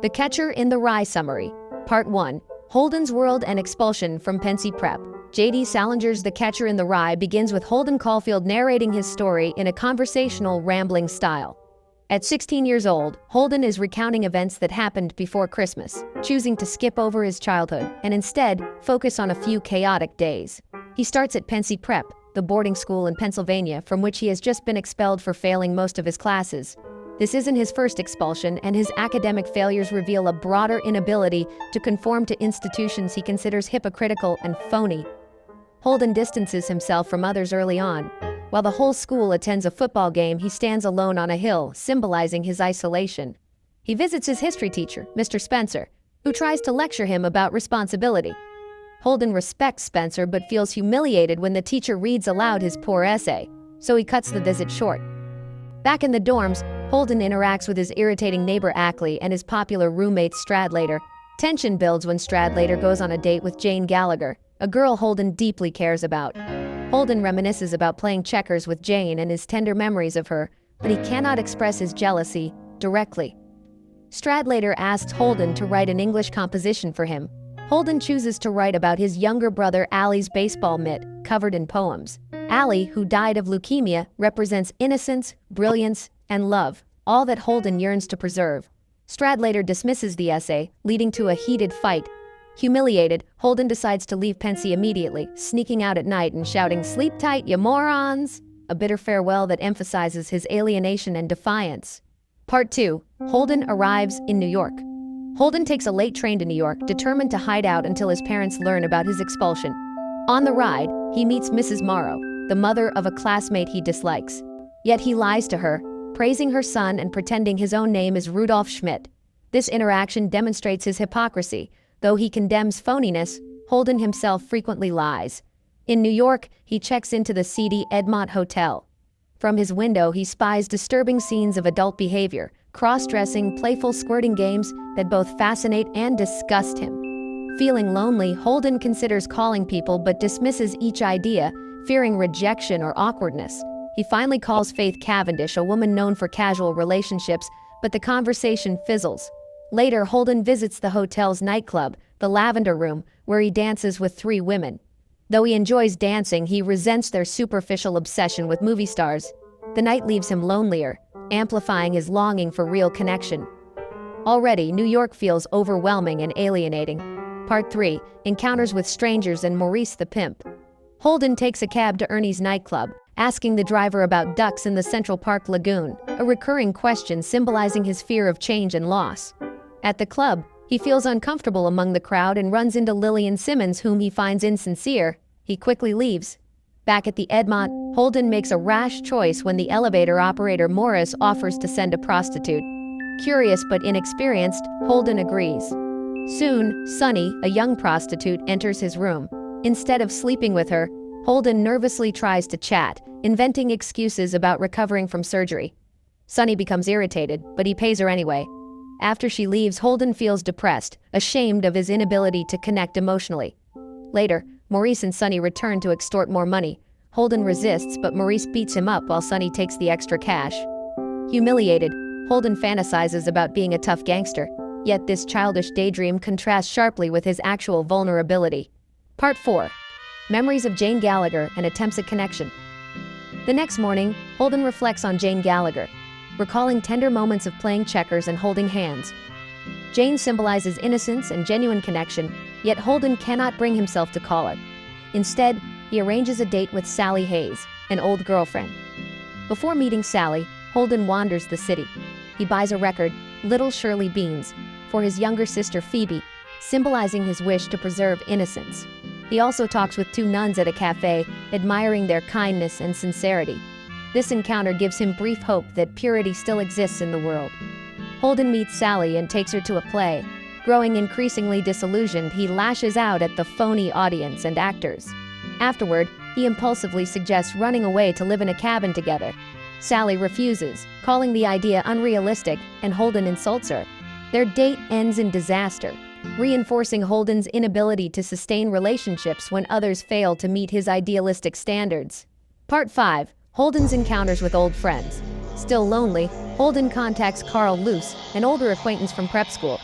The Catcher in the Rye Summary. Part 1. Holden's World and Expulsion from Pencey Prep. J.D. Salinger's The Catcher in the Rye begins with Holden Caulfield narrating his story in a conversational, rambling style. At 16 years old, Holden is recounting events that happened before Christmas, choosing to skip over his childhood and instead focus on a few chaotic days. He starts at Pencey Prep, the boarding school in Pennsylvania from which he has just been expelled for failing most of his classes. This isn't his first expulsion, and his academic failures reveal a broader inability to conform to institutions he considers hypocritical and phony. Holden distances himself from others early on. While the whole school attends a football game, he stands alone on a hill, symbolizing his isolation. He visits his history teacher, Mr. Spencer, who tries to lecture him about responsibility. Holden respects Spencer but feels humiliated when the teacher reads aloud his poor essay, so he cuts the visit short. Back in the dorms, Holden interacts with his irritating neighbor Allie and his popular roommate Stradlater. Tension builds when Stradlater goes on a date with Jane Gallagher, a girl Holden deeply cares about. Holden reminisces about playing checkers with Jane and his tender memories of her, but he cannot express his jealousy directly. Stradlater asks Holden to write an English composition for him. Holden chooses to write about his younger brother Allie's baseball mitt, covered in poems. Allie, who died of leukemia, represents innocence, brilliance, and love, all that Holden yearns to preserve. Stradlater dismisses the essay, leading to a heated fight. Humiliated, Holden decides to leave Pencey immediately, sneaking out at night and shouting, "Sleep tight, you morons!" a bitter farewell that emphasizes his alienation and defiance. Part 2. Holden arrives in New York. Holden takes a late train to New York, determined to hide out until his parents learn about his expulsion. On the ride, he meets Mrs. Morrow, the mother of a classmate he dislikes. Yet he lies to her, praising her son and pretending his own name is Rudolf Schmidt. This interaction demonstrates his hypocrisy. Though he condemns phoniness, Holden himself frequently lies. In New York, he checks into the seedy Edmond Hotel. From his window, he spies disturbing scenes of adult behavior, cross-dressing, playful squirting games that both fascinate and disgust him. Feeling lonely, Holden considers calling people but dismisses each idea, fearing rejection or awkwardness. He finally calls Faith Cavendish, a woman known for casual relationships, but the conversation fizzles. Later, Holden visits the hotel's nightclub, the Lavender Room, where he dances with 3 women. Though he enjoys dancing, he resents their superficial obsession with movie stars. The night leaves him lonelier, amplifying his longing for real connection. Already, New York feels overwhelming and alienating. Part 3. Encounters with strangers and Maurice the pimp. Holden takes a cab to Ernie's nightclub, asking the driver about ducks in the Central Park Lagoon, a recurring question symbolizing his fear of change and loss. At the club, he feels uncomfortable among the crowd and runs into Lillian Simmons, whom he finds insincere. He quickly leaves. Back at the Edmond, Holden makes a rash choice when the elevator operator Morris offers to send a prostitute. Curious but inexperienced, Holden agrees. Soon, Sunny, a young prostitute, enters his room. Instead of sleeping with her, Holden nervously tries to chat, inventing excuses about recovering from surgery. Sunny becomes irritated, but he pays her anyway. After she leaves, Holden feels depressed, ashamed of his inability to connect emotionally. Later, Maurice and Sunny return to extort more money. Holden resists, but Maurice beats him up while Sunny takes the extra cash. Humiliated, Holden fantasizes about being a tough gangster, yet this childish daydream contrasts sharply with his actual vulnerability. Part 4. Memories of Jane Gallagher and attempts at connection. The next morning, Holden reflects on Jane Gallagher, recalling tender moments of playing checkers and holding hands. Jane symbolizes innocence and genuine connection, yet Holden cannot bring himself to call it. Instead, he arranges a date with Sally Hayes, an old girlfriend. Before meeting Sally, Holden wanders the city. He buys a record, Little Shirley Beans, for his younger sister Phoebe, symbolizing his wish to preserve innocence. He also talks with 2 nuns at a cafe, admiring their kindness and sincerity. This encounter gives him brief hope that purity still exists in the world. Holden meets Sally and takes her to a play. Growing increasingly disillusioned, he lashes out at the phony audience and actors. Afterward, he impulsively suggests running away to live in a cabin together. Sally refuses, calling the idea unrealistic, and Holden insults her. Their date ends in disaster, reinforcing Holden's inability to sustain relationships when others fail to meet his idealistic standards. Part 5. Holden's encounters with old friends. Still lonely, Holden contacts Carl Luce, an older acquaintance from prep school.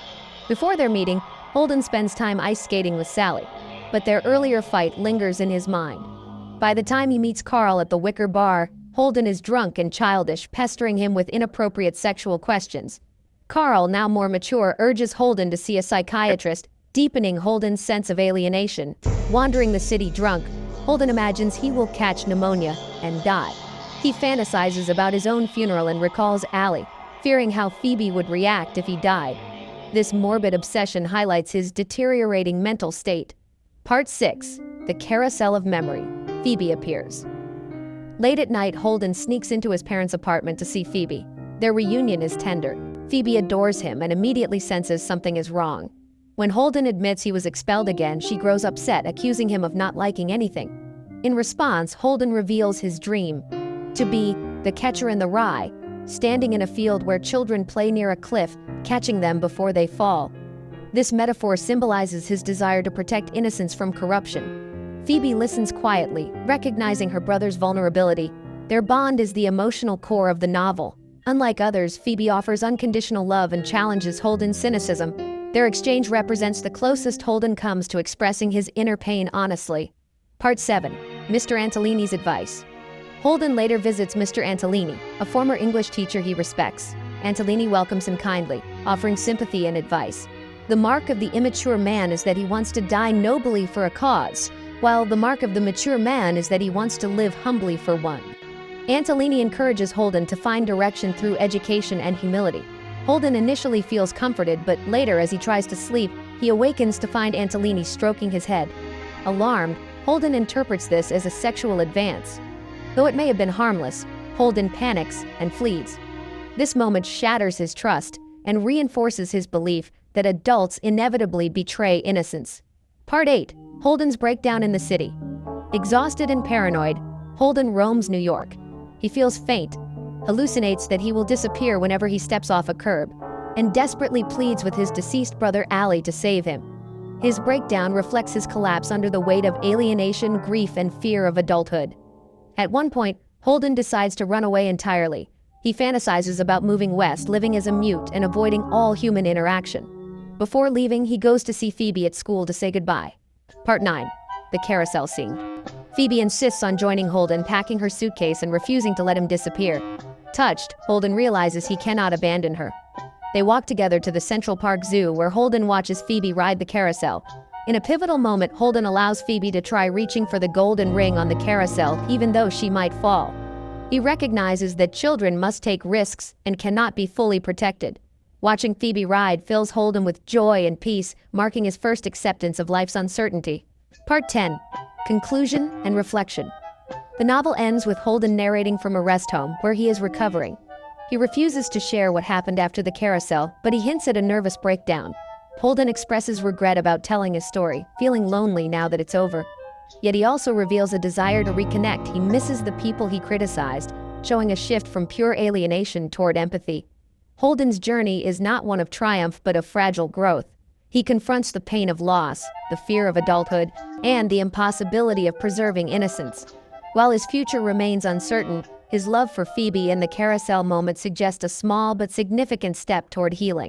Before their meeting, Holden spends time ice skating with Sally, but their earlier fight lingers in his mind. By the time he meets Carl at the Wicker Bar, Holden is drunk and childish, pestering him with inappropriate sexual questions. Carl, now more mature, urges Holden to see a psychiatrist, deepening Holden's sense of alienation. Wandering the city drunk, Holden imagines he will catch pneumonia and die. He fantasizes about his own funeral and recalls Allie, fearing how Phoebe would react if he died. This morbid obsession highlights his deteriorating mental state. Part 6. The Carousel of Memory. Phoebe appears. Late at night, Holden sneaks into his parents' apartment to see Phoebe. Their reunion is tender. Phoebe adores him and immediately senses something is wrong. When Holden admits he was expelled again, she grows upset, accusing him of not liking anything. In response, Holden reveals his dream to be the catcher in the rye, standing in a field where children play near a cliff, catching them before they fall. This metaphor symbolizes his desire to protect innocence from corruption. Phoebe listens quietly, recognizing her brother's vulnerability. Their bond is the emotional core of the novel. Unlike others, Phoebe offers unconditional love and challenges Holden's cynicism. Their exchange represents the closest Holden comes to expressing his inner pain honestly. Part 7. Mr. Antolini's advice. Holden later visits Mr. Antolini, a former English teacher he respects. Antolini welcomes him kindly, offering sympathy and advice. The mark of the immature man is that he wants to die nobly for a cause, while the mark of the mature man is that he wants to live humbly for one. Antolini encourages Holden to find direction through education and humility. Holden initially feels comforted, but later, as he tries to sleep, he awakens to find Antolini stroking his head. Alarmed, Holden interprets this as a sexual advance. Though it may have been harmless, Holden panics and flees. This moment shatters his trust and reinforces his belief that adults inevitably betray innocence. Part 8. Holden's breakdown in the city. Exhausted and paranoid, Holden roams New York. He feels faint, hallucinates that he will disappear whenever he steps off a curb, and desperately pleads with his deceased brother Allie to save him. His breakdown reflects his collapse under the weight of alienation, grief, and fear of adulthood. At one point, Holden decides to run away entirely. He fantasizes about moving west, living as a mute and avoiding all human interaction. Before leaving, he goes to see Phoebe at school to say goodbye. Part 9. The carousel scene. Phoebe insists on joining Holden, packing her suitcase and refusing to let him disappear. Touched, Holden realizes he cannot abandon her. They walk together to the Central Park Zoo, where Holden watches Phoebe ride the carousel. In a pivotal moment, Holden allows Phoebe to try reaching for the golden ring on the carousel, even though she might fall. He recognizes that children must take risks and cannot be fully protected. Watching Phoebe ride fills Holden with joy and peace, marking his first acceptance of life's uncertainty. Part 10. Conclusion and reflection. The novel ends with Holden narrating from a rest home, where he is recovering. He refuses to share what happened after the carousel, but he hints at a nervous breakdown. Holden expresses regret about telling his story, feeling lonely now that it's over. Yet he also reveals a desire to reconnect. He misses the people he criticized, showing a shift from pure alienation toward empathy. Holden's journey is not one of triumph but of fragile growth. He confronts the pain of loss, the fear of adulthood, and the impossibility of preserving innocence. While his future remains uncertain, his love for Phoebe and the carousel moment suggest a small but significant step toward healing.